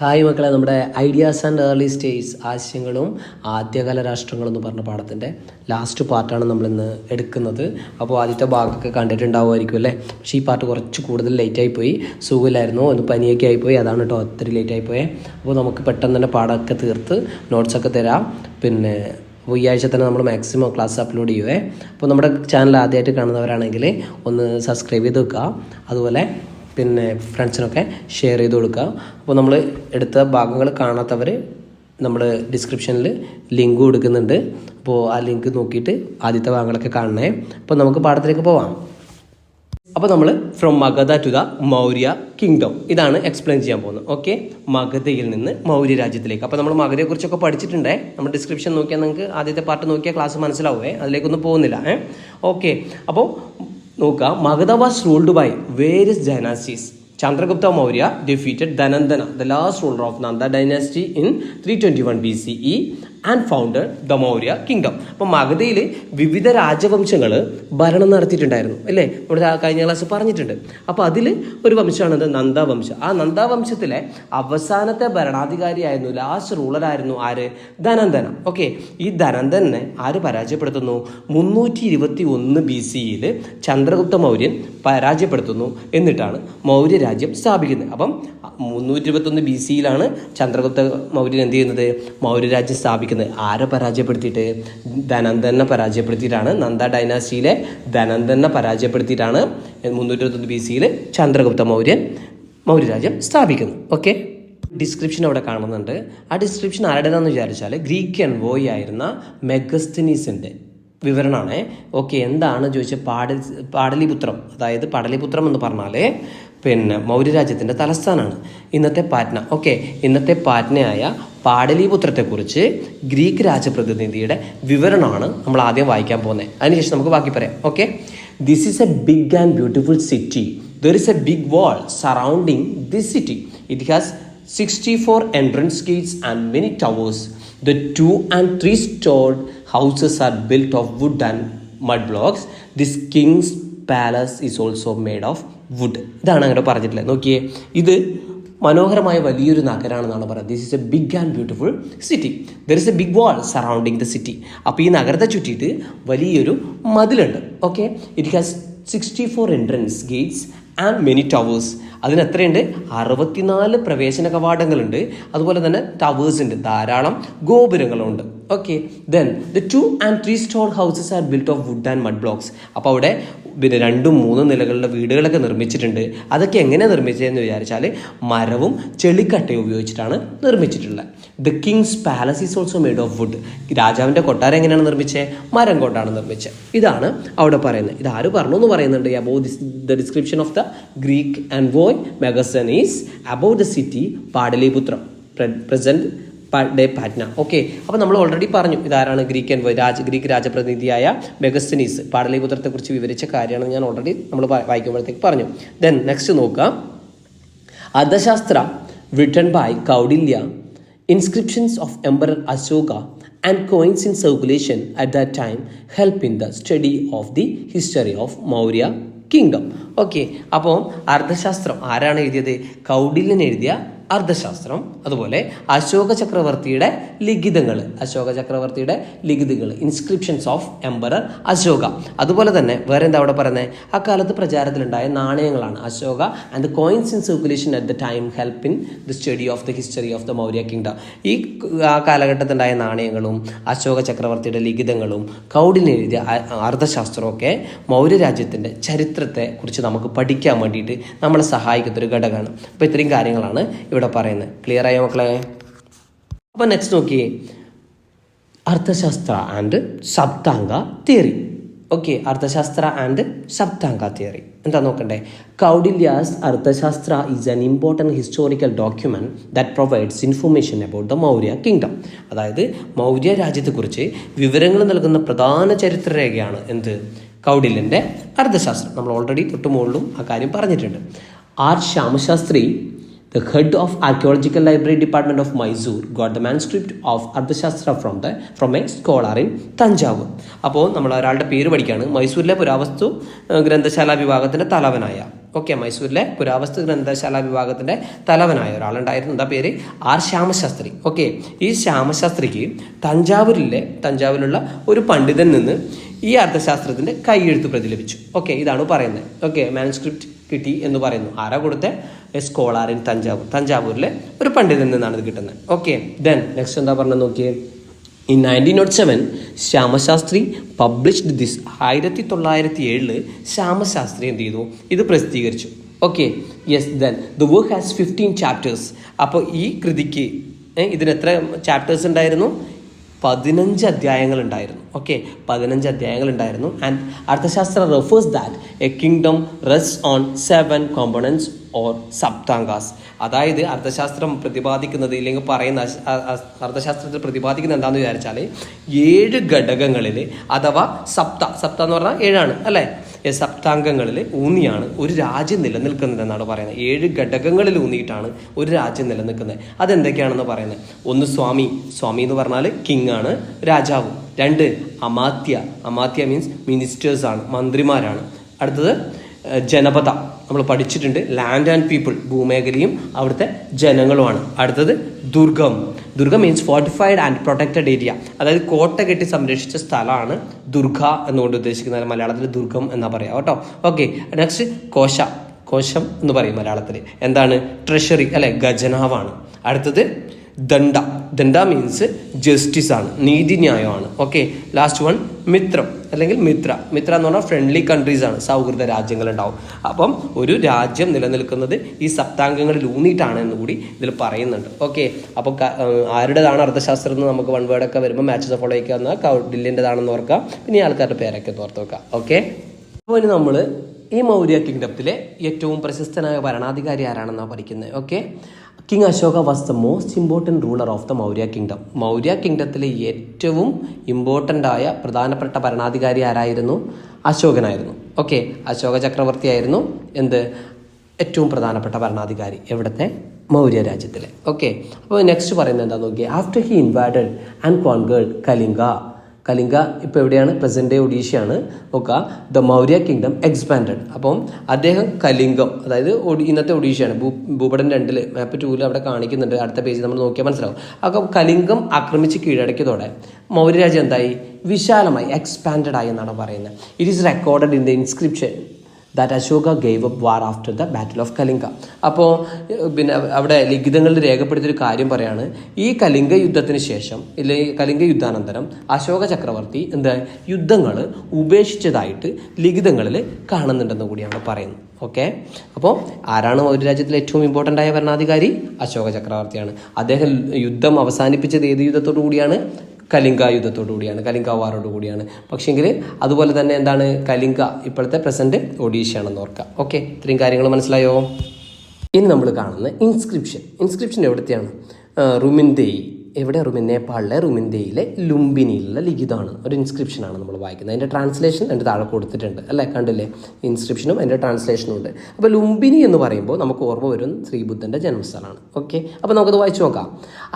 Hi മക്കളെ, നമ്മുടെ ideas and early stage ആശയങ്ങളും ആദ്യകാല രാഷ്ട്രങ്ങളും എന്ന് പറഞ്ഞ പാഠത്തിൻ്റെ ലാസ്റ്റ് പാർട്ടാണ് നമ്മളിന്ന് എടുക്കുന്നത്. അപ്പോൾ ആദ്യത്തെ ഭാഗമൊക്കെ കണ്ടിട്ടുണ്ടാവുമായിരിക്കും അല്ലേ. പക്ഷേ ഈ പാർട്ട് കുറച്ച് കൂടുതൽ ലേറ്റായി പോയി, സുഖമില്ലായിരുന്നു, ഒന്ന് പനിയൊക്കെ ആയിപ്പോയി, അതാണ് കേട്ടോ ഒത്തിരി ലേറ്റായി പോയേ. അപ്പോൾ നമുക്ക് പെട്ടെന്ന് തന്നെ പാഠമൊക്കെ തീർത്ത് നോട്ട്സൊക്കെ തരാം. പിന്നെ ഈ ആഴ്ച തന്നെ നമ്മൾ മാക്സിമം ക്ലാസ് അപ്ലോഡ് ചെയ്യുവേ. അപ്പോൾ നമ്മുടെ ചാനൽ ആദ്യമായിട്ട് കാണുന്നവരാണെങ്കിൽ ഒന്ന് സബ്സ്ക്രൈബ് ചെയ്ത് വെക്കുക, അതുപോലെ പിന്നെ ഫ്രണ്ട്സിനൊക്കെ ഷെയർ ചെയ്ത് കൊടുക്കുക. അപ്പോൾ നമ്മൾ എടുത്ത ഭാഗങ്ങൾ കാണാത്തവർ നമ്മൾ ഡിസ്ക്രിപ്ഷനിൽ ലിങ്ക് കൊടുക്കുന്നുണ്ട്. അപ്പോൾ ആ ലിങ്ക് നോക്കിയിട്ട് ആദ്യത്തെ ഭാഗങ്ങളൊക്കെ കാണണേ. അപ്പോൾ നമുക്ക് പാഠത്തിലേക്ക് പോവാം. അപ്പോൾ നമ്മൾ from Magadha to the Maurya kingdom ഇതാണ് എക്സ്പ്ലെയിൻ ചെയ്യാൻ പോകുന്നത്. ഓക്കെ, മഗധയിൽ നിന്ന് മൗര്യ രാജ്യത്തിലേക്ക്. അപ്പോൾ നമ്മൾ മഗധയെക്കുറിച്ചൊക്കെ പഠിച്ചിട്ടുണ്ടേ. നമ്മൾ ഡിസ്ക്രിപ്ഷൻ നോക്കിയാൽ നിങ്ങൾക്ക് ആദ്യത്തെ പാർട്ട് നോക്കിയാൽ ക്ലാസ് മനസ്സിലാവുമേ, അതിലേക്കൊന്നും പോകുന്നില്ല. ഓക്കെ, അപ്പോൾ നോക്കുക. Magadha was ruled by various dynasties. Chandragupta Maurya defeated Dhanandana, the last ruler of Nanda dynasty, in 321 BCE and founded the Maurya kingdom. അപ്പോൾ മഗധയിൽ വിവിധ രാജവംശങ്ങൾ ഭരണം നടത്തിയിട്ടുണ്ടായിരുന്നു അല്ലേ, ഇവിടെ കഴിഞ്ഞ ക്ലാസ് പറഞ്ഞിട്ടുണ്ട്. അപ്പോൾ അതിൽ ഒരു വംശമാണത് നന്ദാവംശം. ആ നന്ദാവംശത്തിലെ അവസാനത്തെ ഭരണാധികാരിയായിരുന്നു, ലാസ്റ്റ് റൂളറായിരുന്നു ആര്? ധനന്ദന. ഓക്കെ, ഈ ധനന്ദനെ ആര് പരാജയപ്പെടുത്തുന്നു? 321 BCEയിൽ ചന്ദ്രഗുപ്ത മൗര്യൻ പരാജയപ്പെടുത്തുന്നു. എന്നിട്ടാണ് മൗര്യ രാജ്യം സ്ഥാപിക്കുന്നത്. അപ്പം 321 BCEയിലാണ് ചന്ദ്രഗുപ്ത മൗര്യൻ എന്ത് ചെയ്യുന്നത്? മൗര്യ രാജ്യം സ്ഥാപിക്കുന്നത്. ആരെ പരാജയപ്പെടുത്തിയിട്ട്? ധനന്ദനെ പരാജയപ്പെടുത്തിയിട്ടാണ്. നന്ദ ഡൈനാസ്റ്റിയിലെ ധനന്ദനെ പരാജയപ്പെടുത്തിയിട്ടാണ് 321 BCEയിൽ ചന്ദ്രഗുപ്ത മൗര്യൻ മൗര്യ രാജ്യം സ്ഥാപിക്കുന്നത്. ഓക്കെ, ഡിസ്ക്രിപ്ഷൻ അവിടെ കാണുന്നുണ്ട്. ആ ഡിസ്ക്രിപ്ഷൻ ആരുടേതാണെന്ന് വിചാരിച്ചാൽ ഗ്രീക്ക് എൻവോയ് ആയിരുന്ന മെഗസ്തനീസിൻ്റെ വിവരണമാണ്. ഓക്കെ, എന്താണ് ചോദിച്ചാൽ പാടലിപുത്രം, അതായത് പാടലിപുത്രം എന്ന് പറഞ്ഞാൽ പിന്നെ മൗര്യ രാജ്യത്തിൻ്റെ തലസ്ഥാനമാണ് ഇന്നത്തെ പാറ്റ്ന. ഓക്കെ, ഇന്നത്തെ പാറ്റ്നയായ പാടലിപുത്രത്തെക്കുറിച്ച് ഗ്രീക്ക് രാജപ്രതിനിധിയുടെ വിവരണമാണ് നമ്മൾ ആദ്യം വായിക്കാൻ പോകുന്നത്. അതിനുശേഷം നമുക്ക് ബാക്കി പറയാം. Okay, this is a big and beautiful city. There is a big wall surrounding this city. It has 64 entrance gates and many towers. The 2 and 3 stored houses are built of wood and mud blocks. This king's palace is also made of wood. ഇതാണ് അങ്ങനെ പറഞ്ഞിട്ടുള്ളത്. നോക്കിയേ, ഇത് മനോഹരമായ വലിയൊരു നഗരമാണെന്നാണ് പറയുന്നത്. This is a big and beautiful city. There is a big wall surrounding the city. അപ്പോൾ ഈ നഗരത്തെ ചുറ്റിയിട്ട് വലിയൊരു മതിലുണ്ട്. Okay, it has 64 entrance gates and many towers. അതിന് എത്രയുണ്ട്? 64 പ്രവേശന കവാടങ്ങളുണ്ട്. അതുപോലെ തന്നെ ടവേഴ്സ് ഉണ്ട്, ധാരാളം ഗോപുരങ്ങളുണ്ട്. Okay, then the 2 and 3 stone houses are built of wood and mud blocks. അപ്പോൾ അവിടെ പിന്നെ 2-3 നിലകളുടെ വീടുകളൊക്കെ നിർമ്മിച്ചിട്ടുണ്ട്. അതൊക്കെ എങ്ങനെ നിർമ്മിച്ചതെന്ന് വിചാരിച്ചാൽ മരവും ചെളിക്കട്ടയും ഉപയോഗിച്ചിട്ടാണ് നിർമ്മിച്ചിട്ടുള്ളത്. The king's palace is also made of wood. രാജാവിൻ്റെ കൊട്ടാരം എങ്ങനെയാണ് നിർമ്മിച്ചത്? മരം കൊണ്ടാണ് നിർമ്മിച്ചത്. ഇതാണ് അവിടെ പറയുന്നത്. ഇത് ആര് പറഞ്ഞു എന്ന് പറയുന്നുണ്ട്? About the description of the Greek envoy Megasthenes about the city Pataliputram present Patna. Okay, അപ്പോൾ നമ്മൾ ഓൾറെഡി പറഞ്ഞു ഇതാരാണ്? ഗ്രീക്ക് എൻവോയ്, ഗ്രീക്ക് രാജപ്രതിനിധിയായ മെഗസ്തനീസ് പാടലിപുത്രത്തെക്കുറിച്ച് വിവരിച്ച കാര്യമാണ് ഞാൻ ഓൾറെഡി നമ്മൾ വായിക്കുമ്പോഴത്തേക്ക് പറഞ്ഞു. ദെൻ നെക്സ്റ്റ് നോക്കാം. Arthashastra written by Kaudilya, inscriptions of Emperor Ashoka and coins in circulation at that time help in the study of the history of Maurya kingdom. Okay, അപ്പോൾ അർത്ഥശാസ്ത്രം ആരാണ് എഴുതിയത്? കൗഡില്യൻ എഴുതിയ അർത്ഥശാസ്ത്രം. അതുപോലെ അശോക ചക്രവർത്തിയുടെ ലിഖിതങ്ങൾ, ഇൻസ്ക്രിപ്ഷൻസ് ഓഫ് എംപറർ അശോക. അതുപോലെ തന്നെ വേറെ എന്താ അവിടെ പറയുന്നത്? അക്കാലത്ത് പ്രചാരത്തിലുണ്ടായ നാണയങ്ങളാണ് Ashoka. And the coins in circulation at the time help in the study of the history of the Maurya kingdom. ഈ കാലഘട്ടത്തിലുണ്ടായ നാണയങ്ങളും അശോക ചക്രവർത്തിയുടെ ലിഖിതങ്ങളും കൗഡില്യൻ എഴുതിയ അർത്ഥശാസ്ത്രമൊക്കെ മൗര്യ രാജ്യത്തിൻ്റെ ചരിത്രത്തെ കുറിച്ച് നമുക്ക് പഠിക്കാൻ വേണ്ടിയിട്ട് നമ്മളെ സഹായിക്കുന്നൊരു ഘടകമാണ്. അപ്പോൾ ഇത്രയും കാര്യങ്ങളാണ് ഇവിടെ പറയുന്നത്. ക്ലിയർ ആയോ മക്കളെ? അപ്പോൾ നെക്സ്റ്റ് നോക്കിയേ, Arthashastra and Saptanga theory. Okay, Arthashastra and Saptanga theory എന്താ നോക്കണ്ടേ? Kautilya's Arthashastra is an important historical document that provides information about the Maurya kingdom. അതായത് മൗര്യ രാജ്യത്തെക്കുറിച്ച് വിവരങ്ങൾ നൽകുന്ന പ്രധാന ചരിത്രരേഖയാണ് എന്ത്? കൗഡില്യൻ്റെ അർത്ഥശാസ്ത്രം. നമ്മൾ ഓൾറെഡി തൊട്ട് മുകളിലും ആ കാര്യം പറഞ്ഞിട്ടുണ്ട്. R Shamasastry, the head of Archaeological Library Department of Mysore, got the manuscript of Arthashastra from a scholar in Tanjavur. അപ്പോൾ നമ്മൾ ഒരാളുടെ പേര് പഠിക്കുകയാണ്. മൈസൂരിലെ പുരാവസ്തു ഗ്രന്ഥശാല വിഭാഗത്തിൻ്റെ തലവനായ ഓക്കെ, മൈസൂരിലെ പുരാവസ്തു ഗ്രന്ഥശാല വിഭാഗത്തിൻ്റെ തലവനായ ഒരാളുണ്ടായിരുന്നു. എന്താ പേര്? ആർ ശ്യാമശാസ്ത്രി. ഓക്കെ, ഈ ശ്യാമശാസ്ത്രിക്ക് തഞ്ചാവൂരിലുള്ള ഒരു പണ്ഡിതൻ നിന്ന് ഈ അർത്ഥശാസ്ത്രത്തിൻ്റെ കൈയെഴുത്ത് പ്രതി ലഭിച്ചു. ഓക്കെ, ഇതാണ് പറയുന്നത്. ഓക്കെ, മാനുസ്ക്രിപ്റ്റ് കിട്ടി എന്ന് പറയുന്നു. ആരാ കൊടുത്തത്? എ സ്കോളാർ ഇൻ തഞ്ചാവൂരിലെ ഒരു പണ്ഡിതൻ നിന്നാണ് ഇത് കിട്ടുന്നത്. ഓക്കെ, ദെൻ നെക്സ്റ്റ് എന്താ പറഞ്ഞത് നോക്കിയേ. In 1907 Shamasastry published this. 1907 Shamasastry എന്ത് ചെയ്തു? ഇത് പ്രസിദ്ധീകരിച്ചു. Okay, yes. Then the work has 15 chapters. അപ്പോൾ ഈ കൃതിക്ക് ഇതിന് എത്ര ചാപ്റ്റേഴ്സ് ഉണ്ടായിരുന്നു? 15 അധ്യായങ്ങൾ ഉണ്ടായിരുന്നു. ഓക്കെ, 15 അധ്യായങ്ങൾ ഉണ്ടായിരുന്നു. And Arthashastra refers that a kingdom rest on 7 components or Saptangas. അതായത് അർത്ഥശാസ്ത്രം പ്രതിപാദിക്കുന്നത്, ഇല്ലെങ്കിൽ പറയുന്ന അർത്ഥശാസ്ത്രത്തിൽ പ്രതിപാദിക്കുന്നത് എന്താണെന്ന് വിചാരിച്ചാൽ 7 ഘടകങ്ങളിൽ, അഥവാ സപ്ത എന്ന് പറഞ്ഞാൽ 7 അല്ലേ, സപ്താംഗങ്ങളിൽ ഊന്നിയാണ് ഒരു രാജ്യം നിലനിൽക്കുന്നത് എന്നാണ് പറയുന്നത്. 7 ഘടകങ്ങളിൽ ഊന്നിയിട്ടാണ് ഒരു രാജ്യം നിലനിൽക്കുന്നത്. അതെന്തൊക്കെയാണെന്ന് പറയുന്നത്. ഒന്ന് സ്വാമി എന്ന് പറഞ്ഞാൽ കിങ് ആണ്, രാജാവ്. 2 അമാത്യ മീൻസ് മിനിസ്റ്റേഴ്സ് ആണ്, മന്ത്രിമാരാണ്. അടുത്തത് ജനപദ, നമ്മൾ പഠിച്ചിട്ടുണ്ട്, ലാൻഡ് ആൻഡ് പീപ്പിൾ, ഭൂമേഖലയും അവിടുത്തെ ജനങ്ങളുമാണ്. അടുത്തത് Durgam means fortified and protected area, അതായത് കോട്ട കെട്ടി സംരക്ഷിച്ച സ്ഥലമാണ് ദുർഗ എന്നുകൊണ്ട് ഉദ്ദേശിക്കുന്നത്. മലയാളത്തിൽ ദുർഗം എന്നാ പറയാം കേട്ടോ. ഓക്കെ, നെക്സ്റ്റ് കോശം എന്ന് പറയും മലയാളത്തിൽ. എന്താണ്? ട്രഷറി അല്ലെ, ഖജനാവാണ്. അടുത്തത് ദണ്ഡ മീൻസ് ജസ്റ്റിസ് ആണ്, നീതിന്യായമാണ്. ഓക്കെ, ലാസ്റ്റ് വൺ മിത്രം അല്ലെങ്കിൽ മിത്ര എന്ന് പറഞ്ഞാൽ ഫ്രണ്ട്ലി കൺട്രീസ് ആണ്, സൗഹൃദ രാജ്യങ്ങളുണ്ടാവും. അപ്പം ഒരു രാജ്യം നിലനിൽക്കുന്നത് ഈ സപ്താംഗങ്ങളിൽ ഊന്നിയിട്ടാണ് എന്ന് കൂടി ഇതിൽ പറയുന്നുണ്ട്. ഓക്കെ, അപ്പോൾ ആരുടേതാണ് അർത്ഥശാസ്ത്രം എന്ന് നമുക്ക് വൺ വേർഡൊക്കെ വരുമ്പോൾ മാച്ചസ് ഓഫ് ഫോളോയ്ക്ക് വന്നാൽ കൗഡില്യൻ്റെതാണെന്ന് ഓർക്കാം, പിന്നെ ഈ ആൾക്കാരുടെ പേരൊക്കെ ഓർത്ത് വെക്കാം. ഓക്കെ, അപ്പോൾ ഇനി നമ്മൾ ഈ മൗര്യ കിങ്ഡത്തിലെ ഏറ്റവും പ്രശസ്തനായ ഭരണാധികാരി ആരാണെന്നാണ് പഠിക്കുന്നത്. Okay, king Ashoka was the most important ruler of the Maurya kingdom. Maurya കിങ്ഡത്തിലെ ഏറ്റവും ഇമ്പോർട്ടൻ്റ് ആയ പ്രധാനപ്പെട്ട ഭരണാധികാരി ആരായിരുന്നു? അശോകനായിരുന്നു. ഓക്കെ, അശോക ചക്രവർത്തി ആയിരുന്നു ഏറ്റവും പ്രധാനപ്പെട്ട ഭരണാധികാരി എവിടത്തെ? മൗര്യ രാജ്യത്തിലെ. ഓക്കെ, അപ്പോൾ നെക്സ്റ്റ് പറയുന്നത് എന്താ നോക്കിയേ. After he invaded and conquered Kalinga ഇപ്പോൾ എവിടെയാണ്? പ്രസന്റ് ഡേ ഒഡീഷയാണ്. നോക്കുക, ദ മൗര്യ കിങ്ഡം എക്സ്പാൻഡഡ്. അപ്പം അദ്ദേഹം കലിംഗം, അതായത് ഇന്നത്തെ ഒഡീഷയാണ്, ഭൂപടം 2 മാപ്പ് 2 അവിടെ കാണിക്കുന്നുണ്ട്. അടുത്ത പേജ് നമ്മൾ നോക്കിയാൽ മനസ്സിലാവും. അപ്പോൾ കലിംഗം ആക്രമിച്ച് കീഴടക്കിയതോടെ മൗര്യ രാജ്യം എന്തായി? വിശാലമായി, എക്സ്പാൻഡഡ് ആയി എന്നാണ് പറയുന്നത്. It is recorded in the inscription that Ashoka gave up war after the battle of Kalinga. അപ്പോൾ പിന്നെ അവിടെ ലിഖിതങ്ങളിൽ രേഖപ്പെടുത്തിയൊരു കാര്യം പറയാണ്, ഈ കലിംഗ യുദ്ധത്തിന് ശേഷം ഇല്ലെങ്കിൽ കലിംഗ യുദ്ധാനന്തരം അശോക ചക്രവർത്തി യുദ്ധങ്ങൾ ഉപേക്ഷിച്ചതായിട്ട് ലിഖിതങ്ങളിൽ കാണുന്നുണ്ടെന്ന് കൂടിയാണ് പറയുന്നത്. ഓക്കെ, അപ്പോൾ ആരാണ് ഒരു രാജ്യത്തിലെ ഏറ്റവും ഇമ്പോർട്ടൻ്റ് ആയ ഭരണാധികാരി? അശോക ചക്രവർത്തിയാണ്. അദ്ദേഹം യുദ്ധം അവസാനിപ്പിച്ചത് ഏത് യുദ്ധത്തോടു കൂടിയാണ്? കലിംഗ യുദ്ധത്തോടു കൂടിയാണ്, കലിംഗ വാറോട് കൂടിയാണ്. പക്ഷേങ്കിൽ അതുപോലെ തന്നെ എന്താണ്? കലിംഗ ഇപ്പോഴത്തെ പ്രസന്റ് ഒഡീഷയാണെന്ന് ഓർക്കാം. ഓക്കെ, ഇത്രയും കാര്യങ്ങൾ മനസ്സിലായോ? ഇനി നമ്മൾ കാണുന്ന ഇൻസ്ക്രിപ്ഷൻ എവിടത്തെയാണ്? റുമിൻദേയി. എവിടെ? നേപ്പാളിലെ റുമിൻദേയിലെ ലുംബിനിയിലുള്ള ലിഖിതമാണ്, ഒരു ഇൻസ്ക്രിപ്ഷനാണ് നമ്മൾ വായിക്കുന്നത്. അതിൻ്റെ ട്രാൻസ്ലേഷൻ എൻ്റെ താഴെ കൊടുത്തിട്ടുണ്ട് അല്ലേ, കണ്ടില്ലേ? ഇൻസ്ക്രിപ്ഷനും അതിൻ്റെ ട്രാൻസ്ലേഷനും ഉണ്ട്. അപ്പോൾ ലുംബിനി എന്ന് പറയുമ്പോൾ നമുക്ക് ഓർമ്മ വരും ശ്രീബുദ്ധൻ്റെ ജന്മസ്ഥലമാണ്. ഓക്കെ, അപ്പോൾ നമുക്കത് വായിച്ചു നോക്കാം.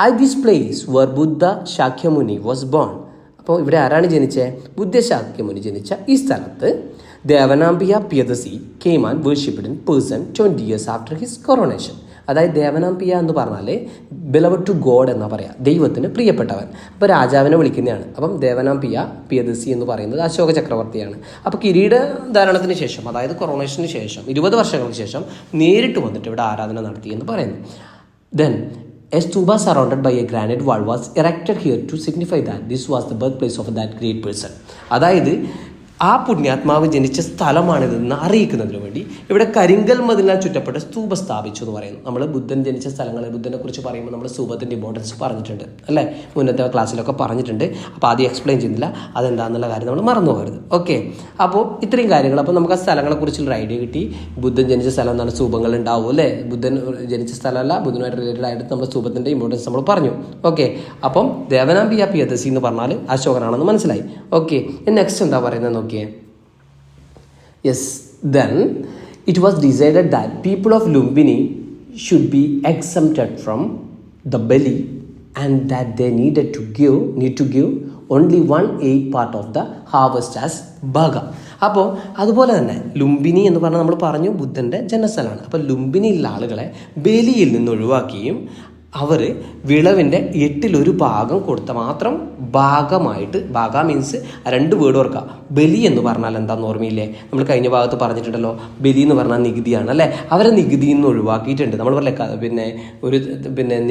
At this place were Buddha Shakyamuni was born. അപ്പോൾ ഇവിടെ ആരാണ് ജനിച്ചത്? ബുദ്ധശാക്യമുനി ജനിച്ച ഈ സ്ഥലത്ത് ദേവനാംബിയ Priyadasi came and worshipped in person 20 years after his coronation. അതായത് ദേവനാംബിയ എന്ന് പറഞ്ഞാൽ ബിലവഡ് ടു ഗോഡ് എന്നാ പറയാം, ദൈവത്തിന് പ്രിയപ്പെട്ടവൻ. അപ്പോൾ രാജാവിനെ വിളിക്കുന്നതാണ്. അപ്പം ദേവനാംബിയ പ്രിയദസി എന്ന് പറയുന്നത് അശോക ചക്രവർത്തിയാണ്. അപ്പോൾ കിരീടധാരണത്തിന് ശേഷം, അതായത് കൊറോണേഷന് ശേഷം 20 വർഷങ്ങൾക്ക് ശേഷം നേരിട്ട് വന്നിട്ട് ഇവിടെ ആരാധന നടത്തി എന്ന് പറയുന്നു. Then a stupa surrounded by a granite wall was erected here to signify that this was the birthplace of that great person. അതായത് ആ പുണ്യാത്മാവ് ജനിച്ച സ്ഥലമാണിതെന്ന് അറിയിക്കുന്നതിന് വേണ്ടി ഇവിടെ കരിങ്കൽ മതിലിനാൽ ചുറ്റപ്പെട്ട സ്തൂപ സ്ഥാപിച്ചു എന്ന് പറയുന്നു. നമ്മൾ ബുദ്ധൻ ജനിച്ച സ്ഥലങ്ങൾ, ബുദ്ധനെ കുറിച്ച് പറയുമ്പോൾ നമ്മൾ സ്തൂപത്തിൻ്റെ ഇമ്പോർട്ടൻസ് പറഞ്ഞിട്ടുണ്ട് അല്ലേ, മുന്നത്തെ ക്ലാസ്സിലൊക്കെ പറഞ്ഞിട്ടുണ്ട്. അപ്പോൾ ആദ്യം എക്സ്പ്ലെയിൻ ചെയ്യുന്നില്ല, അതെന്താണെന്നുള്ള കാര്യം നമ്മൾ മറന്നു പോകരുത്. ഓക്കെ, അപ്പോൾ ഇത്രയും കാര്യങ്ങൾ. അപ്പോൾ നമുക്ക് ആ സ്ഥലങ്ങളെക്കുറിച്ചുള്ള ഐഡിയ കിട്ടി. ബുദ്ധൻ ജനിച്ച സ്ഥലം എന്താണ്? സ്തൂപങ്ങൾ ഉണ്ടാവും അല്ലേ. ബുദ്ധൻ ജനിച്ച സ്ഥലമല്ല, ബുദ്ധനുമായിട്ട് റിലേറ്റഡ് ആയിട്ട് നമ്മൾ സ്തൂപത്തിൻ്റെ ഇമ്പോർട്ടൻസ് നമ്മൾ പറഞ്ഞു. ഓക്കെ, അപ്പം ദേവനാംബിയ പ്രിയദസി എന്ന് പറഞ്ഞാൽ അശോകനാണെന്ന് മനസ്സിലായി. ഓക്കെ, നെക്സ്റ്റ് എന്താ പറയുന്നത് നോക്കിയേ. Yes, then it was decided that people of Lumbini should be exempted from the bali and that they need to give only 1/8 part of the harvest as baga. അപ്പോൾ അതുപോലെ തന്നെ ലുംബിനി എന്ന് പറഞ്ഞാൽ നമ്മൾ പറഞ്ഞു ബുദ്ധൻ്റെ ജന്മസ്ഥലമാണ്. അപ്പോൾ ലുംബിനിയിലുള്ള ആളുകളെ ബലിയിൽ നിന്ന് ഒഴിവാക്കുകയും അവർ വിളവിൻ്റെ 8/1 ഭാഗം കൊടുത്ത മാത്രം ഭാഗമായിട്ട്, ഭാഗ മീൻസ് 2 വേർഡ് ഓർക്കുക. ബലി എന്ന് പറഞ്ഞാൽ എന്താണെന്ന് ഓർമ്മയില്ലേ? നമ്മൾ കഴിഞ്ഞ ഭാഗത്ത് പറഞ്ഞിട്ടുണ്ടല്ലോ, ബലി എന്ന് പറഞ്ഞാൽ നികുതിയാണ് അല്ലേ. അവരെ നികുതിയിൽ നിന്ന് ഒഴിവാക്കിയിട്ടുണ്ട്. നമ്മൾ പറയല്ലേ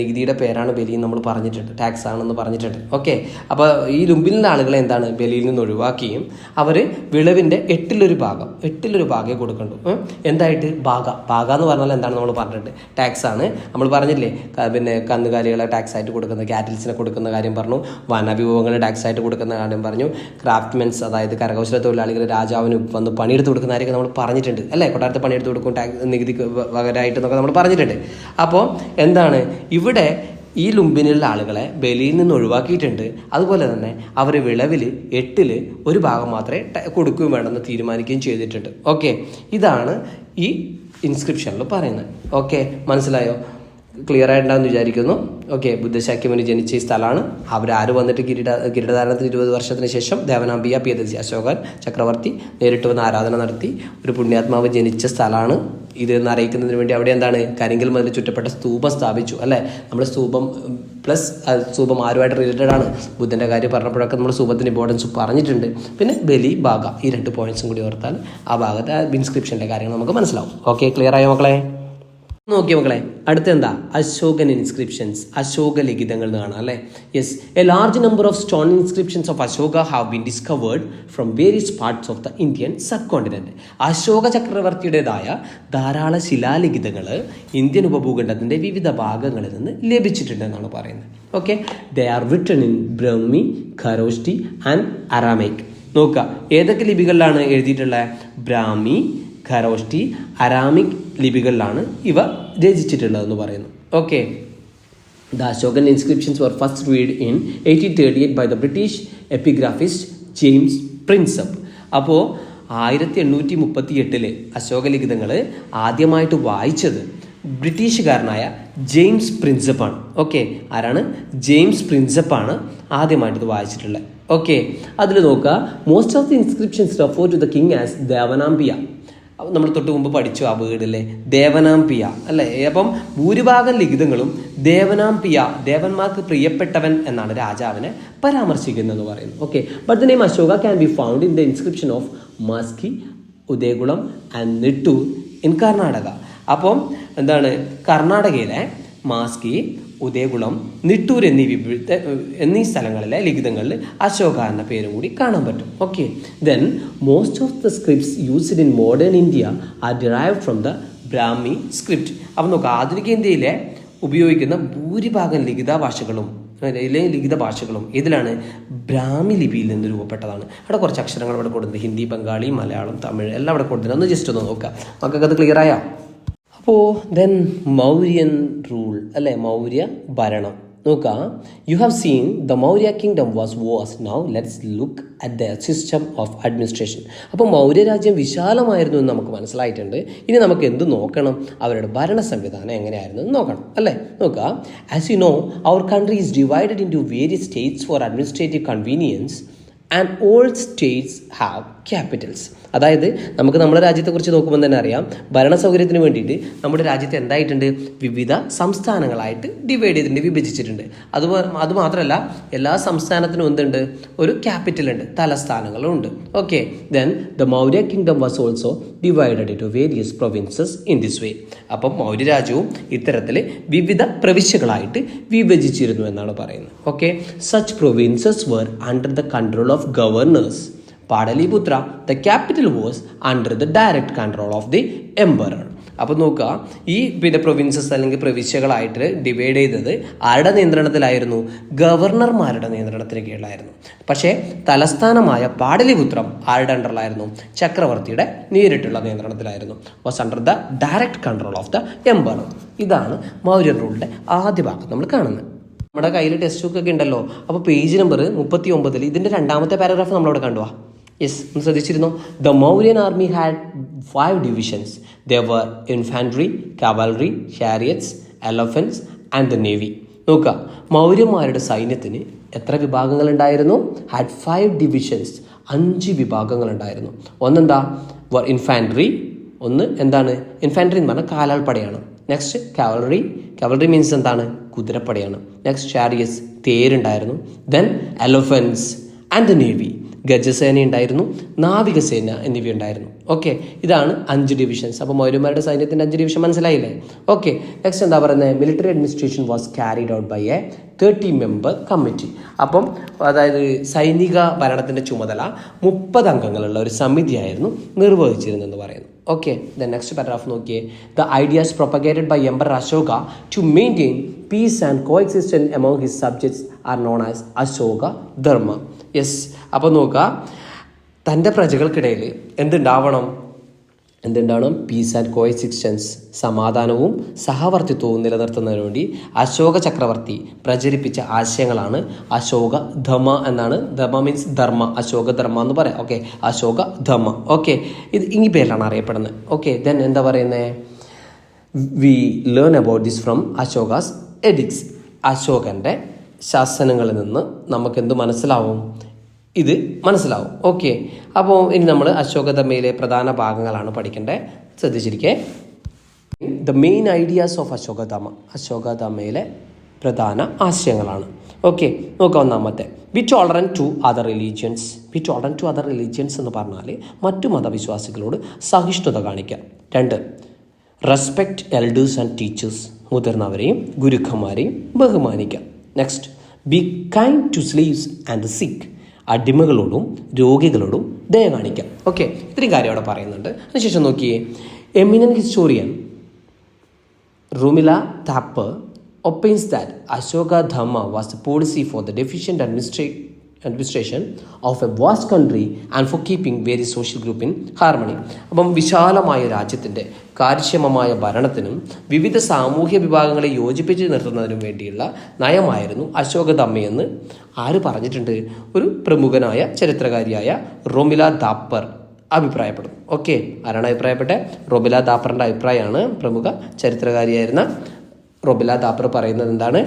നികുതിയുടെ പേരാണ് ബലി എന്ന് നമ്മൾ പറഞ്ഞിട്ടുണ്ട്, ടാക്സ് ആണെന്ന് പറഞ്ഞിട്ടുണ്ട്. ഓക്കെ, അപ്പോൾ ഈ ലുംബിനിലെ ആളുകളെ എന്താണ് ബലിയിൽ നിന്ന് ഒഴിവാക്കുകയും അവർ വിളവിൻ്റെ 8/1 ഭാഗമേ കൊടുക്കണ്ടു. എന്തായിട്ട് ഭാഗ എന്ന് പറഞ്ഞാൽ എന്താണ് നമ്മൾ പറഞ്ഞിട്ടുണ്ട്, ടാക്സ് ആണ്. നമ്മൾ പറഞ്ഞില്ലേ കന്നുകാലികളെ ടാക്സ് ആയിട്ട് കൊടുക്കുന്ന, കാറ്റിൽസിനെ കൊടുക്കുന്ന കാര്യം പറഞ്ഞു, വനവിഭവങ്ങളെ ടാക്സ് ആയിട്ട് കൊടുക്കുന്ന കാര്യം പറഞ്ഞു, ക്രാഫ്റ്റ്മെൻസ് അതായത് കരകൗശല തൊഴിലാളികൾ രാജാവിന് വന്ന് പണിയെടുത്ത് കൊടുക്കുന്ന കാര്യമൊക്കെ നമ്മൾ പറഞ്ഞിട്ടുണ്ട് അല്ലേ. കൊട്ടാരത്തിൽ പണിയെടുത്ത് കൊടുക്കും നികുതി പകരമായിട്ടെന്നൊക്കെ നമ്മൾ പറഞ്ഞിട്ടുണ്ട്. അപ്പോൾ എന്താണ് ഇവിടെ ഈ ലുംബിനിലുള്ള ആളുകളെ ബലിയിൽ നിന്ന് ഒഴിവാക്കിയിട്ടുണ്ട്. അതുപോലെ തന്നെ അവർ വിളവിൽ 8/1 ഭാഗം മാത്രമേ കൊടുക്കുകയും വേണമെന്ന് തീരുമാനിക്കുകയും ചെയ്തിട്ടുണ്ട്. ഓക്കെ, ഇതാണ് ഈ ഇൻസ്ക്രിപ്ഷനിൽ പറയുന്നത്. ഓക്കെ, ക്ലിയർ ആയിട്ടുണ്ടാകുമെന്ന് വിചാരിക്കുന്നു. ഓക്കെ, ബുദ്ധശാക്യമുനി ജനിച്ച ഈ സ്ഥലമാണ്. അവരാര് വന്നിട്ട് കിരീടധാരണത്തിന് 20 വർഷത്തിന് ശേഷം ദേവനാംബിക പ്രിയദർശി അശോകൻ ചക്രവർത്തി നേരിട്ട് വന്ന് ആരാധന നടത്തി ഒരു പുണ്യാത്മാവ് ജനിച്ച സ്ഥലമാണ് ഇത് എന്ന് അറിയിക്കുന്നതിന് വേണ്ടി അവിടെ എന്താണ് കരിങ്കൽ മതിൽ ചുറ്റപ്പെട്ട സ്തൂപം സ്ഥാപിച്ചു അല്ലേ. നമ്മൾ സ്തൂപം പ്ലസ് സ്തൂപം ആരുമായിട്ട് റിലേറ്റഡ് ആണ്. ബുദ്ധൻ്റെ കാര്യം പറഞ്ഞപ്പോഴൊക്കെ നമ്മൾ സ്തൂപത്തിൻ്റെ ഇമ്പോർട്ടൻസ് പറഞ്ഞിട്ടുണ്ട്. പിന്നെ ബലി, ഭാഗ, ഈ 2 പോയിന്റ്സും കൂടി ഓർത്താൽ ആ ഭാഗത്തെ ഇൻസ്ക്രിപ്ഷൻ്റെ കാര്യങ്ങൾ നമുക്ക് മനസ്സിലാവും. ഓക്കെ, ക്ലിയർ ആയോ മക്കളെ? നോക്കിയ മക്കളെ, അടുത്ത എന്താ അശോകൻ ഇൻസ്ക്രിപ്ഷൻസ്, അശോക ലിഖിതങ്ങൾ എന്ന് കാണാം അല്ലേ. Yes, a large number of stone inscriptions of Ashoka have been discovered from various parts of the Indian subcontinent. Ashoka ചക്രവർത്തിയുടേതായ ധാരാളം ശിലാലിഖിതങ്ങൾ ഇന്ത്യൻ ഉപഭൂഖണ്ഡത്തിൻ്റെ വിവിധ ഭാഗങ്ങളിൽ നിന്ന് ലഭിച്ചിട്ടുണ്ടെന്നാണ് പറയുന്നത്. Okay, they are written in Brahmi, Kharosthi and Aramaic. നോക്കുക, ഏതൊക്കെ ലിപികളിലാണ് എഴുതിയിട്ടുള്ളത്? ബ്രാഹ്മി, ഖരോഷ്ടി, അരാമിക് ലിപികളിലാണ് ഇവ രചിച്ചിട്ടുള്ളതെന്ന് പറയുന്നു. Okay, the Ashokan inscriptions were first read in 1838 by the British epigraphist James Prinsep. അപ്പോൾ 1838 അശോക ലിഖിതങ്ങൾ ആദ്യമായിട്ട് വായിച്ചത് ബ്രിട്ടീഷുകാരനായ ജെയിംസ് പ്രിൻസപ്പാണ്. ഓക്കെ, ആരാണ്? ജെയിംസ് പ്രിൻസപ്പാണ് ആദ്യമായിട്ട് ഇത് വായിച്ചിട്ടുള്ളത്. ഓക്കെ, അതിൽ നോക്കുക, most of the inscriptions refer to the king as Devanampiya. നമ്മൾ തൊട്ട് മുമ്പ് പഠിച്ചു ആ വീടല്ലേ, ദേവനാംപിയ അല്ലേ. അപ്പം ഭൂരിഭാഗം ലിഖിതങ്ങളും ദേവനാംപിയ, ദേവന്മാർക്ക് പ്രിയപ്പെട്ടവൻ എന്നാണ് രാജാവിനെ പരാമർശിക്കുന്നതെന്ന് പറയുന്നു. Okay, but the name Ashoka can be found in the inscription of Maski, Udegolam and Nittur in Karnataka. അപ്പം എന്താണ്, കർണാടകയിലെ മാസ്കി, ഉദയകുളം, നിട്ടൂർ എന്നീ സ്ഥലങ്ങളിലെ ലിഖിതങ്ങളിൽ അശോക എന്ന പേരും കൂടി കാണാൻ പറ്റും. Okay, then most of the scripts used in modern India are derived from the Brahmi script. അപ്പം നോക്കുക, ആധുനിക ഇന്ത്യയിലെ ഉപയോഗിക്കുന്ന ഭൂരിഭാഗം ലിഖിത ഭാഷകളും ഇതിലാണ്? ബ്രാഹ്മി ലിപിയിൽ നിന്ന് രൂപപ്പെട്ടതാണ്. അവിടെ കുറച്ച് അക്ഷരങ്ങൾ ഇവിടെ കൊടുത്തിട്ടുണ്ട്, ഹിന്ദി, ബംഗാളി, മലയാളം, തമിഴ് എല്ലാം അവിടെ കൊടുത്തിട്ടുണ്ട്. ഒന്ന് ജസ്റ്റ് ഒന്ന് നോക്കുക, നമുക്കൊക്കെ അത് ക്ലിയർ ആയോ? അപ്പോൾ ദെൻ മൗര്യൻ റൂൾ അല്ലേ, മൗര്യ ഭരണം നോക്കുക. You have seen the Maurya kingdom was now let's look at the system of administration. അപ്പോൾ മൗര്യ രാജ്യം വിശാലമായിരുന്നു എന്ന് നമുക്ക് മനസ്സിലായിട്ടുണ്ട്. ഇനി നമുക്ക് എന്ത് നോക്കണം? അവരുടെ ഭരണ സംവിധാനം എങ്ങനെയായിരുന്നു എന്ന് നോക്കണം അല്ലേ. നോക്കുക, as you know our country is divided into various states for administrative convenience and all states have capitals. അതായത് നമുക്ക് നമ്മുടെ രാജ്യത്തെക്കുറിച്ച് നോക്കുമ്പോൾ തന്നെ അറിയാം, ഭരണ സൗകര്യത്തിന് വേണ്ടിയിട്ട് നമ്മുടെ രാജ്യത്ത് എന്തായിട്ടുണ്ട്? വിവിധ സംസ്ഥാനങ്ങളായിട്ട് ഡിവൈഡ് ചെയ്തിട്ടുണ്ട്, വിഭജിച്ചിട്ടുണ്ട്. അതുമാത്രമല്ല എല്ലാ സംസ്ഥാനത്തിനും എന്തുണ്ട്? ഒരു ക്യാപിറ്റൽ ഉണ്ട്, തലസ്ഥാനങ്ങളുണ്ട്. Okay, then the Maurya kingdom was also divided into various provinces in this way. അപ്പം മൗര്യ രാജ്യവും ഇത്തരത്തിൽ വിവിധ പ്രവിശ്യകളായിട്ട് വിഭജിച്ചിരുന്നു എന്നാണ് പറയുന്നത്. Okay, such provinces were under the control of governors. Pataliputra, the capital was under the direct control of the emperor. അപ്പോൾ നോക്കുക, ഈ പ്രൊവിൻസസ് അല്ലെങ്കിൽ പ്രവിശ്യകളായിട്ട് ഡിവൈഡ് ചെയ്തത് ആരുടെ നിയന്ത്രണത്തിലായിരുന്നു? ഗവർണർമാരുടെ നിയന്ത്രണത്തിന് കീഴിലായിരുന്നു. പക്ഷേ തലസ്ഥാനമായ പാടലിപുത്രം ആരുടെ അണ്ടറിലായിരുന്നു? ചക്രവർത്തിയുടെ നേരിട്ടുള്ള നിയന്ത്രണത്തിലായിരുന്നു. Was under the direct control of the emperor. ഇതാണ് മൗര്യൻ റൂളിൻ്റെ ആദ്യ ഭാഗം നമ്മൾ കാണുന്നത്. നമ്മുടെ കയ്യിൽ ടെക്സ്റ്റ് ബുക്ക് ഒക്കെ ഉണ്ടല്ലോ, അപ്പോൾ പേജ് നമ്പർ 39 ഇതിൻ്റെ 2ാമത്തെ പാരഗ്രാഫ് നമ്മളവിടെ കണ്ടുവാ. യെസ്, ഒന്ന് ശ്രദ്ധിച്ചിരുന്നോ? The Mauryan army had 5 divisions. There were infantry, cavalry, chariots, elephants and the navy. നോക്കുക, മൗര്യന്മാരുടെ സൈന്യത്തിന് എത്ര വിഭാഗങ്ങൾ ഉണ്ടായിരുന്നു? Had 5 divisions. 5 വിഭാഗങ്ങളുണ്ടായിരുന്നു. ഒന്നെന്താ, ഇൻഫാൻട്രി. ഒന്ന് എന്താണ്, ഇൻഫാൻട്രി എന്ന് പറഞ്ഞാൽ കാലാൾപ്പടയാണ്. നെക്സ്റ്റ് കാവലറി മീൻസ് എന്താണ്, കുതിരപ്പടയാണ്. നെക്സ്റ്റ് ചാരിയറ്റ്സ്, തേരുണ്ടായിരുന്നു. Then elephants and the navy, ഗജസേന ഉണ്ടായിരുന്നു, നാവികസേന എന്നിവയുണ്ടായിരുന്നു. ഓക്കെ, ഇതാണ് 5 ഡിവിഷൻസ്. അപ്പോൾ മൗര്യന്മാരുടെ സൈന്യത്തിൻ്റെ 5 ഡിവിഷൻ മനസ്സിലായില്ലേ? ഓക്കെ, നെക്സ്റ്റ് എന്താ പറയുന്നത്, military administration was carried out by a 30-member committee. അപ്പം അതായത് സൈനിക ഭരണത്തിൻ്റെ ചുമതല 30 അംഗങ്ങളുള്ള ഒരു സമിതിയായിരുന്നു നിർവഹിച്ചിരുന്നെന്ന് പറയുന്നു. ഓക്കെ, ദ നെക്സ്റ്റ് പാരഗ്രാഫ് നോക്കിയേ. The ideas propagated by emperor Ashoka to maintain peace and coexistence among his subjects are known as Ashoka Dhamma. Yes, അപ്പോൾ നോക്കുക, തൻ്റെ പ്രജകൾക്കിടയിൽ എന്തുണ്ടാവണം, പീസ് ആൻഡ് കോഎക്സിസ്റ്റൻസ്, സമാധാനവും സഹവർത്തിത്വവും നിലനിർത്തുന്നതിന് വേണ്ടി അശോക ചക്രവർത്തി പ്രചരിപ്പിച്ച ആശയങ്ങളാണ് അശോക ധമ്മ എന്നാണ്. ധമ്മ മീൻസ് ധർമ്മ, അശോക ധർമ്മ എന്ന് പറയാം. ഓക്കെ, അശോക ധമ്മ. ഓക്കെ, ഇത് ഈ പേരിലാണ് അറിയപ്പെടുന്നത്. ഓക്കെ, ദെൻ എന്താ പറയുന്നത്, we learn about this from Ashoka's edicts. അശോകൻ്റെ ശാസനങ്ങളിൽ നിന്ന് നമുക്കെന്ത് മനസ്സിലാവും, ഇത് മനസ്സിലാവും. ഓക്കെ, അപ്പോൾ ഇനി നമ്മൾ അശോകധമ്മയിലെ പ്രധാന ഭാഗങ്ങളാണ് പഠിക്കേണ്ടത്. ശ്രദ്ധിച്ചിരിക്കേ. ദ മെയിൻ ഐഡിയാസ് ഓഫ് അശോകധമ്മയിലെ പ്രധാന ആശയങ്ങളാണ്. ഓക്കെ, നോക്കാം. ഒന്നാമത്തെ, be tolerant to other religions എന്ന് പറഞ്ഞാൽ മറ്റു മതവിശ്വാസികളോട് സഹിഷ്ണുത കാണിക്കാം. 2, റെസ്പെക്റ്റ് എൽഡേഴ്സ് ആൻഡ് ടീച്ചേഴ്സ്, മുതിർന്നവരെയും ഗുരുക്കന്മാരെയും ബഹുമാനിക്കാം. Next, be kind to slaves and sick, അടിമകളോടും രോഗികളോടും ദയ കാണിക്കാം. ഓക്കെ, ഇത്രയും കാര്യം അവിടെ പറയുന്നുണ്ട്. അതിനുശേഷം നോക്കിയേ, eminent historian Romila Thapar opines that Ashoka Dhamma was the policy for the deficient administration of a vast country and for keeping various social group in harmony. അപ്പം വിശാലമായ രാജ്യത്തിൻ്റെ കാര്യക്ഷമമായ ഭരണത്തിനും വിവിധ സാമൂഹ്യ വിഭാഗങ്ങളെ യോജിപ്പിച്ച് നിർത്തുന്നതിനും വേണ്ടിയുള്ള നയമായിരുന്നു അശോകധമ്മയെന്ന് ആര് പറഞ്ഞിട്ടുണ്ട്? ഒരു പ്രമുഖനായ ചരിത്രകാരിയായ റൊമില താപ്പർ അഭിപ്രായപ്പെടുന്നു. ഓക്കെ, ആരാണ് അഭിപ്രായപ്പെട്ടത്? റൊമില താപ്പറിൻ്റെ അഭിപ്രായമാണ്. പ്രമുഖ ചരിത്രകാരിയായിരുന്ന റൊമില താപ്പർ പറയുന്നത് എന്താണ്?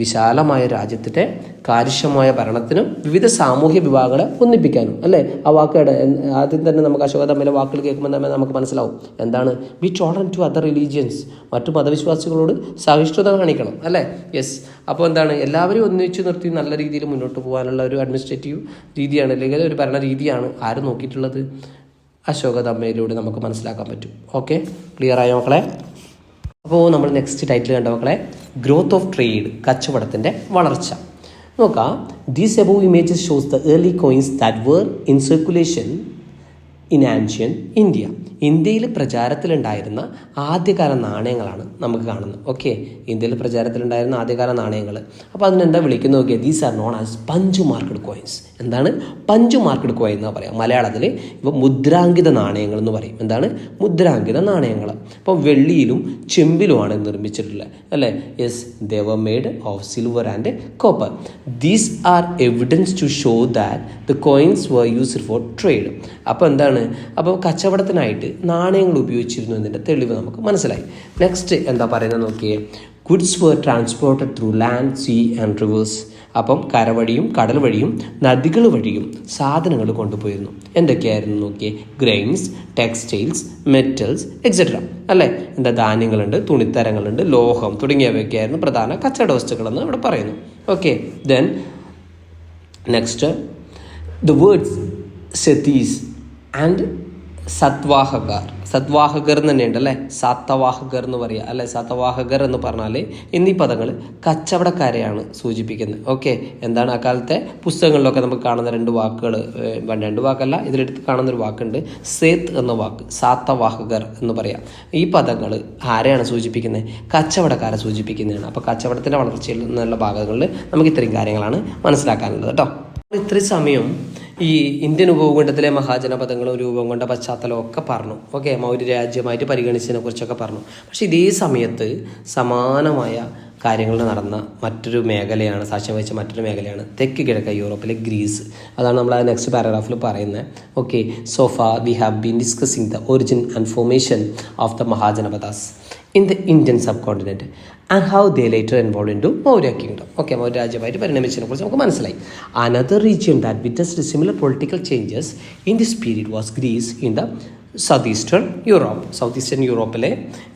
വിശാലമായ രാജ്യത്തിൻ്റെ കാര്യക്ഷമമായ ഭരണത്തിനും വിവിധ സാമൂഹ്യ വിഭാഗങ്ങളെ ഒന്നിപ്പിക്കാനും. അല്ലേ, ആ വാക്കുകളുടെ ആദ്യം തന്നെ നമുക്ക് അശോകധമ്മയിലെ വാക്കുകൾ കേൾക്കുമ്പോൾ തന്നെ നമുക്ക് മനസ്സിലാവും എന്താണ്. Be tolerant to other religions, മറ്റു മതവിശ്വാസികളോട് സഹിഷ്ണുത കാണിക്കണം. അല്ലേ, യെസ്. അപ്പോൾ എന്താണ്, എല്ലാവരും ഒന്നിച്ച് നിർത്തി നല്ല രീതിയിൽ മുന്നോട്ട് പോകാനുള്ള ഒരു അഡ്മിനിസ്ട്രേറ്റീവ് രീതിയാണ്, അല്ലെങ്കിൽ ഒരു ഭരണ രീതിയാണ് ആര് നോക്കിയിട്ടുള്ളത്? അശോകധമ്മയിലൂടെ നമുക്ക് മനസ്സിലാക്കാൻ പറ്റും. ഓക്കെ, ക്ലിയർ ആയോ മക്കളെ? അപ്പോൾ നമ്മൾ നെക്സ്റ്റ് ടൈറ്റിൽ കണ്ട മക്കളെ, ഗ്രോത്ത് ഓഫ് ട്രേഡ്, കച്ചവടത്തിൻ്റെ വളർച്ച. നോക്കാം. These above images shows the early coins that were in circulation in ancient India. ഇന്ത്യയിൽ പ്രചാരത്തിലുണ്ടായിരുന്ന ആദ്യകാല നാണയങ്ങളാണ് നമുക്ക് കാണുന്നത്. ഓക്കെ, ഇന്ത്യയിൽ പ്രചാരത്തിലുണ്ടായിരുന്ന ആദ്യകാല നാണയങ്ങൾ. അപ്പോൾ അതിനെന്താ വിളിക്കുന്നത് നോക്കിയാൽ, these are known as punch marked coins. എന്താണ് പഞ്ച് മാർക്കഡ് കോയിൻ എന്ന് പറയാം മലയാളത്തിൽ? ഇപ്പോൾ മുദ്രാങ്കിത നാണയങ്ങൾ എന്ന് പറയും. എന്താണ് മുദ്രാങ്കിത നാണയങ്ങൾ? അപ്പോൾ വെള്ളിയിലും ചെമ്പിലുമാണ് നിർമ്മിച്ചിട്ടുള്ളത്. അല്ലേ, yes. They were made of silver and copper. These are evidence to show that the coins were used for trade. അപ്പോൾ എന്താണ്, അപ്പോൾ കച്ചവടത്തിനായിട്ട് നാണയങ്ങൾ ഉപയോഗിച്ചിരുന്നു എന്നതിൻ്റെ തെളിവ് നമുക്ക് മനസ്സിലായി. നെക്സ്റ്റ് എന്താ പറയുന്നത് നോക്കിയേ, goods were transported through land, sea and rivers. അപ്പം കരവഴിയും കടൽ വഴിയും നദികൾ വഴിയും സാധനങ്ങൾ കൊണ്ടുപോയിരുന്നു. എന്തൊക്കെയായിരുന്നു നോക്കിയേ, ഗ്രെയിൻസ്, ടെക്സ്റ്റൈൽസ്, മെറ്റൽസ് എക്സെട്ര. അല്ലേ, എന്താ ധാന്യങ്ങളുണ്ട്, തുണിത്തരങ്ങളുണ്ട്, ലോഹം തുടങ്ങിയവയൊക്കെയായിരുന്നു പ്രധാന കച്ചവട വസ്തുക്കളെന്ന് ഇവിടെ പറയുന്നു. Okay, then next, the words Setthis and സത്വാഹകർ എന്ന് തന്നെയുണ്ട്. അല്ലേ, സാത്തവാഹകർ എന്ന് പറയുക. അല്ലെ, സാത്തവാഹകർ എന്ന് പറഞ്ഞാൽ എന്നീ പദങ്ങൾ കച്ചവടക്കാരെയാണ് സൂചിപ്പിക്കുന്നത്. ഓക്കെ, എന്താണ് അക്കാലത്തെ പുസ്തകങ്ങളിലൊക്കെ നമുക്ക് കാണുന്ന 2 വാക്കുകൾ, 2 വാക്കല്ല, ഇതിലെടുത്ത് കാണുന്നൊരു വാക്കുണ്ട്, സേത്ത് എന്ന വാക്ക്, സാത്തവാഹകർ എന്ന് പറയാം. ഈ പദങ്ങൾ ആരെയാണ് സൂചിപ്പിക്കുന്നത്? കച്ചവടക്കാരെ സൂചിപ്പിക്കുന്നതാണ്. അപ്പോൾ കച്ചവടത്തിൻ്റെ വളർച്ചയിൽ നിന്നുള്ള ഭാഗങ്ങളിൽ നമുക്ക് ഇത്രയും കാര്യങ്ങളാണ് മനസ്സിലാക്കാനുള്ളത് കേട്ടോ. ഇത്രയും സമയം ഈ ഇന്ത്യൻ ഉപഭൂഖണ്ഡത്തിലെ മഹാജനപദങ്ങളും രൂപം കൊണ്ട പശ്ചാത്തലവും ഒക്കെ പറഞ്ഞു. ഓക്കെ, മൗര്യ രാജ്യമായിട്ട് പരിഗണിച്ചതിനെ കുറിച്ചൊക്കെ പറഞ്ഞു. പക്ഷേ ഇതേ സമയത്ത് സമാനമായ കാര്യങ്ങൾ നടന്ന മറ്റൊരു മേഖലയാണ്, സാക്ഷ്യം വഹിച്ച മറ്റൊരു മേഖലയാണ് തെക്ക് കിഴക്ക് യൂറോപ്പിലെ ഗ്രീസ്. അതാണ് നമ്മൾ ആ നെക്സ്റ്റ് പാരഗ്രാഫിൽ പറയുന്നത്. Okay, so far we have been discussing the origin and formation of the Mahajanapadas in the Indian subcontinent and how they later involve into Maurya kingdom. Okay, Maurya രാജ്യമായിട്ട് പരിണമിച്ചതിനെ കുറിച്ച് നമുക്ക് മനസ്സിലായി. Another region that witnessed similar political changes in this period was Greece in the south eastern Europe. South eastern യൂറോപ്പിലെ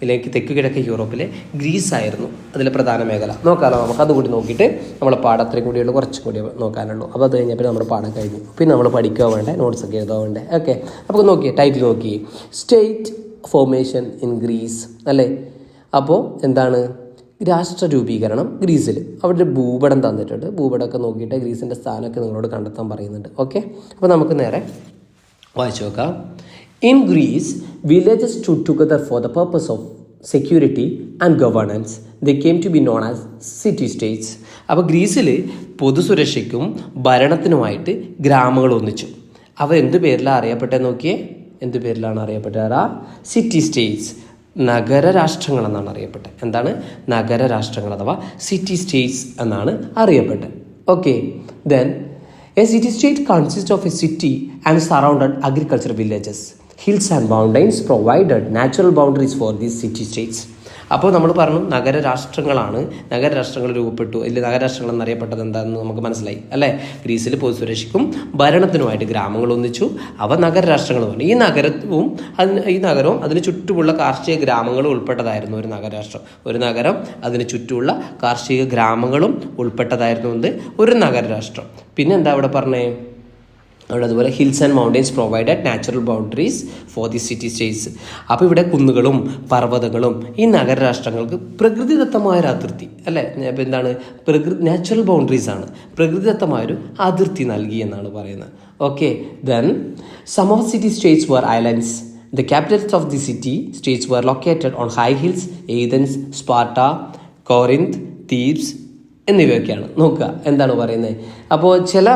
അല്ലെങ്കിൽ തെക്ക് കിഴക്കൻ യൂറോപ്പിലെ ഗ്രീസ് ആയിരുന്നു അതിലെ പ്രധാന മേഖല. നോക്കാമല്ലോ, നമുക്ക് അതുകൂടി നോക്കിയിട്ട് നമ്മളെ പാഠത്തിനും കൂടിയുള്ള കുറച്ചും കൂടി നോക്കാനുള്ളൂ. അപ്പോൾ അത് കഴിഞ്ഞപ്പോൾ നമ്മുടെ പാഠം കഴിഞ്ഞു. പിന്നെ നമ്മൾ പഠിക്കുക വേണ്ടേ, നോട്ട്സൊക്കെ എഴുതുക വേണ്ടേ. ഓക്കെ, അപ്പോൾ നോക്കിയേ, ടൈറ്റിൽ നോക്കി, സ്റ്റേറ്റ് ഫോർമേഷൻ ഇൻ ഗ്രീസ് അല്ലേ. അപ്പോൾ എന്താണ് രാഷ്ട്ര രൂപീകരണം ഗ്രീസിൽ. അവിടെ ഭൂപടം തന്നിട്ടുണ്ട്. ഭൂപടമൊക്കെ നോക്കിയിട്ട് ഗ്രീസിൻ്റെ സ്ഥാനമൊക്കെ നിങ്ങളോട് കണ്ടെത്താൻ പറയുന്നുണ്ട്. ഓക്കെ, അപ്പോൾ നമുക്ക് നേരെ വായിച്ചു നോക്കാം. In Greece, villages stood together for the purpose of security and governance. They came to be known as city-states. അപ്പോൾ ഗ്രീസിൽ പൊതുസുരക്ഷയ്ക്കും ഭരണത്തിനുമായിട്ട് ഗ്രാമങ്ങൾ ഒന്നിച്ചു. അവ എന്ത് പേരിലാണ് അറിയപ്പെട്ടത് നോക്കിയേ, എന്ത് പേരിലാണ് അറിയപ്പെട്ടത്? സിറ്റി സ്റ്റേറ്റ്സ്, നഗരരാഷ്ട്രങ്ങൾ എന്നാണ് അറിയപ്പെട്ടത്. എന്താണ് നഗരരാഷ്ട്രങ്ങൾ അഥവാ സിറ്റി സ്റ്റേറ്റ്സ് എന്നാണ് അറിയപ്പെട്ടത്. Okay, then a city-state consists of a city and surrounded agricultural villages. Hills and mountains provided natural boundaries for these city-states. അപ്പോൾ നമ്മൾ പറഞ്ഞു നഗരരാഷ്ട്രങ്ങളാണ്, നഗരരാഷ്ട്രങ്ങൾ രൂപപ്പെട്ടു. അല്ലെങ്കിൽ നഗരരാഷ്ട്രങ്ങൾ എന്നറിയപ്പെട്ടത് എന്താണെന്ന് നമുക്ക് മനസ്സിലായി അല്ലേ. ഗ്രീസിൽ പൊതുസുരക്ഷയ്ക്കും ഭരണത്തിനുമായിട്ട് ഗ്രാമങ്ങൾ ഒന്നിച്ചു. അവ നഗരരാഷ്ട്രങ്ങൾ പറഞ്ഞു. ഈ നഗരവും അതിന് ചുറ്റുമുള്ള കാർഷിക ഗ്രാമങ്ങളും ഉൾപ്പെട്ടതായിരുന്നു ഒരു നഗരരാഷ്ട്രം. ഒരു നഗരം അതിന് ചുറ്റുമുള്ള കാർഷിക ഗ്രാമങ്ങളും ഉൾപ്പെട്ടതായിരുന്നു ഒരു നഗരരാഷ്ട്രം. പിന്നെ എന്താ അവിടെ പറഞ്ഞേ, അവിടെ അതുപോലെ hills and mountains provided natural boundaries for the city States. അപ്പോൾ ഇവിടെ കുന്നുകളും പർവ്വതങ്ങളും ഈ നഗരരാഷ്ട്രങ്ങൾക്ക് പ്രകൃതിദത്തമായൊരു അതിർത്തി അല്ലേ. അപ്പോൾ എന്താണ് നാച്ചുറൽ ബൗണ്ടറീസ് ആണ്, പ്രകൃതിദത്തമായൊരു അതിർത്തി നൽകി എന്നാണ് പറയുന്നത്. Okay, then some of city states were islands. The capitals of the city states were located on high hills. Athens, Sparta, Corinth, Thebes എന്നിവയൊക്കെയാണ്. നോക്കുക എന്താണ് പറയുന്നത്. അപ്പോൾ ചില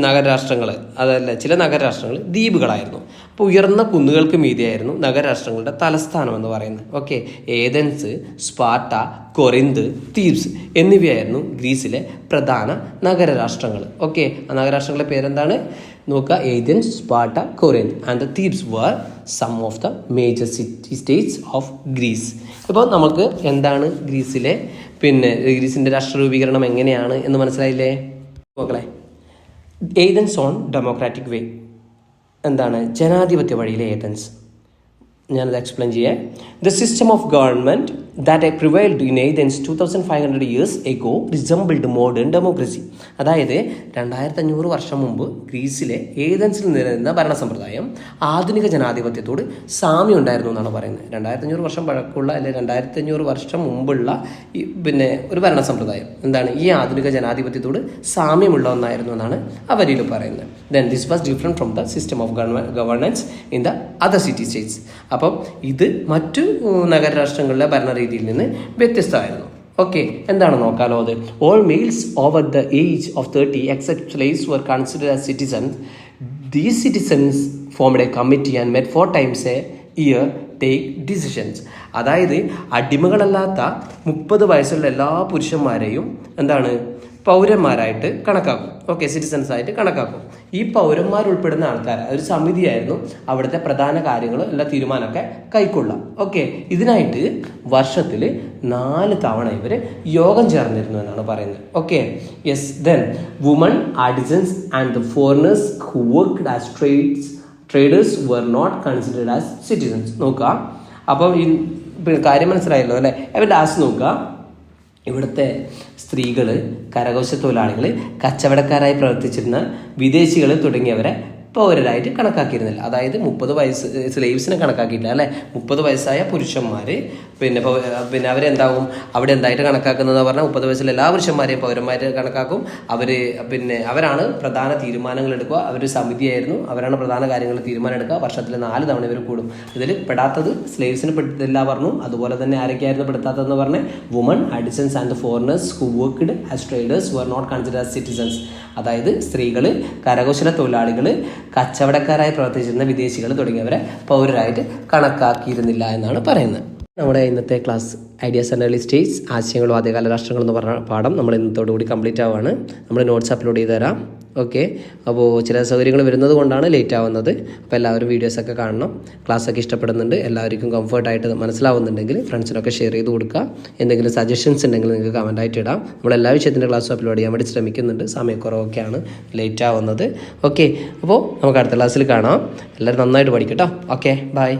നഗരരാഷ്ട്രങ്ങൾ, അതല്ല ചില നഗരരാഷ്ട്രങ്ങൾ ദ്വീപുകളായിരുന്നു. അപ്പോൾ ഉയർന്ന കുന്നുകൾക്ക് മീതെയായിരുന്നു നഗരരാഷ്ട്രങ്ങളുടെ തലസ്ഥാനം എന്ന് പറയുന്നത്. Okay, Athens, Sparta, Corinth, Thebes എന്നിവയായിരുന്നു ഗ്രീസിലെ പ്രധാന നഗരരാഷ്ട്രങ്ങൾ. ഓക്കെ, ആ നഗരരാഷ്ട്രങ്ങളുടെ പേരെന്താണ് നോക്കുക, Athens, Sparta, Corinth and the Thebes were some of the major city states of Greece. ഇപ്പോൾ നമുക്ക് എന്താണ് ഗ്രീസിൻ്റെ രാഷ്ട്ര രൂപീകരണം എങ്ങനെയാണ് എന്ന് മനസ്സിലായില്ലേ മക്കളെ. ഏതൻസ് ഓൺ ഡെമോക്രാറ്റിക് വേ, എന്താണ് ജനാധിപത്യ വഴിയിലെ ഏതൻസ്. ഞാനത് എക്സ്പ്ലെയിൻ ചെയ്യാം. The system of government that prevailed in Athens 2500 years ago resembled modern democracy. അതായത് 2500 വർഷം മുമ്പ് ഗ്രീസിലെ ഏതൻസിൽ നിലനിന്ന ഭരണ സമ്പ്രദായം ആധുനിക ജനാധിപത്യത്തോട് സാമ്യം ഉണ്ടായിരുന്നു എന്നാണ് പറയുന്നത്. 2500 വർഷം പഴക്കമുള്ള അല്ലെങ്കിൽ 2500 വർഷം മുമ്പുള്ള ഒരു ഭരണ സമ്പ്രദായം എന്താണ് ഈ ആധുനിക ജനാധിപത്യത്തോട് സാമ്യമുള്ള ഒന്നായിരുന്നു എന്നാണ് അവരിൽ പറയുന്നത്. Then this was different from the system of governance in the other city States. അപ്പം ഇത് മറ്റു നഗരരാഷ്ട്രങ്ങളിലെ ഭരണരീതിയിൽ നിന്ന് വ്യത്യസ്തമായിരുന്നു. ഓക്കെ, എന്താണ് നോക്കാലോ അത്. All males over the age of 30 except slaves were considered as citizens. These citizens formed a committee and met 4 times a year take decisions. അതായത് അടിമകളല്ലാത്ത 30 വയസ്സുള്ള എല്ലാ പുരുഷന്മാരെയും എന്താണ് പൗരന്മാരായിട്ട് കണക്കാക്കും. ഓക്കെ, സിറ്റിസൺസ് ആയിട്ട് കണക്കാക്കും. ഈ പൗരന്മാർ ഉൾപ്പെടുന്ന ആൾക്കാർ ഒരു സമിതിയായിരുന്നു അവിടുത്തെ പ്രധാന കാര്യങ്ങൾ എല്ലാ തീരുമാനമൊക്കെ കൈക്കൊള്ളാം. ഓക്കെ, ഇതിനായിട്ട് വർഷത്തിൽ 4 തവണ ഇവർ യോഗം ചേർന്നിരുന്നു എന്നാണ് പറയുന്നത്. Okay, yes. Then woman, artisans and the foreigners who worked as traders were not considered as citizens. നോക്കുക, അപ്പം ഈ കാര്യം മനസ്സിലായല്ലോ അല്ലേ. അപ്പോൾ ലാസ്റ്റ് നോക്കുക, ഇവിടുത്തെ സ്ത്രീകൾ, കരകൗശല തൊഴിലാളികൾ, കച്ചവടക്കാരായി പ്രവർത്തിച്ചിരുന്ന വിദേശികൾ തുടങ്ങിയവരെ പൗരരായിട്ട് കണക്കാക്കിയിരുന്നില്ല. അതായത് 30 വയസ്സ് സ്ലേവ്സിനെ കണക്കാക്കിയിട്ടില്ല അല്ലേ. 30 വയസ്സായ പുരുഷന്മാർ പിന്നെ അവരെന്താവും അവിടെ എന്തായിട്ട് കണക്കാക്കുന്നത് പറഞ്ഞാൽ 30 വയസ്സിൽ എല്ലാ പുരുഷന്മാരെയും പൗരന്മാരെ കണക്കാക്കും. അവരാണ് പ്രധാന തീരുമാനങ്ങൾ എടുക്കുക. അവരൊരു സമിതിയായിരുന്നു, അവരാണ് പ്രധാന കാര്യങ്ങൾ തീരുമാനം എടുക്കുക. വർഷത്തിൽ 4 തവണ ഇവർ കൂടും. ഇതിൽ പെടാത്തത് സ്ലേവ്സിന് പെട്ടില്ല പറഞ്ഞു. അതുപോലെ തന്നെ ആരൊക്കെയായിരുന്നു പെടുത്താത്തതെന്ന് പറഞ്ഞ് woman, artisans and foreigners who worked as traders were not considered as citizens. അതായത് സ്ത്രീകൾ, കരകൗശല തൊഴിലാളികൾ, കച്ചവടക്കാരായി പ്രവർത്തിച്ചിരുന്ന വിദേശികൾ തുടങ്ങിയവരെ പൗരരായിട്ട് കണക്കാക്കിയിരുന്നില്ല എന്നാണ് പറയുന്നത്. നമ്മുടെ ഇന്നത്തെ class ideas and early States, ആശയങ്ങളും ആദ്യകാല രാഷ്ട്രങ്ങൾ എന്ന് പറഞ്ഞ പാഠം നമ്മൾ ഇന്നത്തോടുകൂടി കംപ്ലീറ്റ് ആവുകയാണ്. നമ്മൾ നോട്ട്സ് അപ്ലോഡ് ചെയ്ത് തരാം. ഓക്കെ. അപ്പോൾ ചില സൗകര്യങ്ങൾ വരുന്നത് കൊണ്ടാണ് ലേറ്റ് ആവുന്നത്. അപ്പോൾ എല്ലാവരും വീഡിയോസൊക്കെ കാണണം. ക്ലാസ്സൊക്കെ ഇഷ്ടപ്പെടുന്നുണ്ട്, എല്ലാവർക്കും കംഫർട്ടായിട്ട് മനസ്സിലാവുന്നുണ്ടെങ്കിൽ ഫ്രണ്ട്സിനൊക്കെ ഷെയർ ചെയ്ത് കൊടുക്കുക. എന്തെങ്കിലും സജഷൻസ് ഉണ്ടെങ്കിൽ നിങ്ങൾക്ക് കമൻറ്റായിട്ട് ഇടാം. നമ്മൾ എല്ലാ വിഷയത്തിൻ്റെ ക്ലാസ്സും അപ്ലോഡ് ചെയ്യാൻ വേണ്ടി ശ്രമിക്കുന്നുണ്ട്. സമയക്കുറവൊക്കെയാണ് ലേറ്റ് ആവുന്നത്. ഓക്കെ, അപ്പോൾ നമുക്ക് അടുത്ത ക്ലാസ്സിൽ കാണാം. എല്ലാവരും നന്നായിട്ട് പഠിക്കട്ടോ. Okay, by.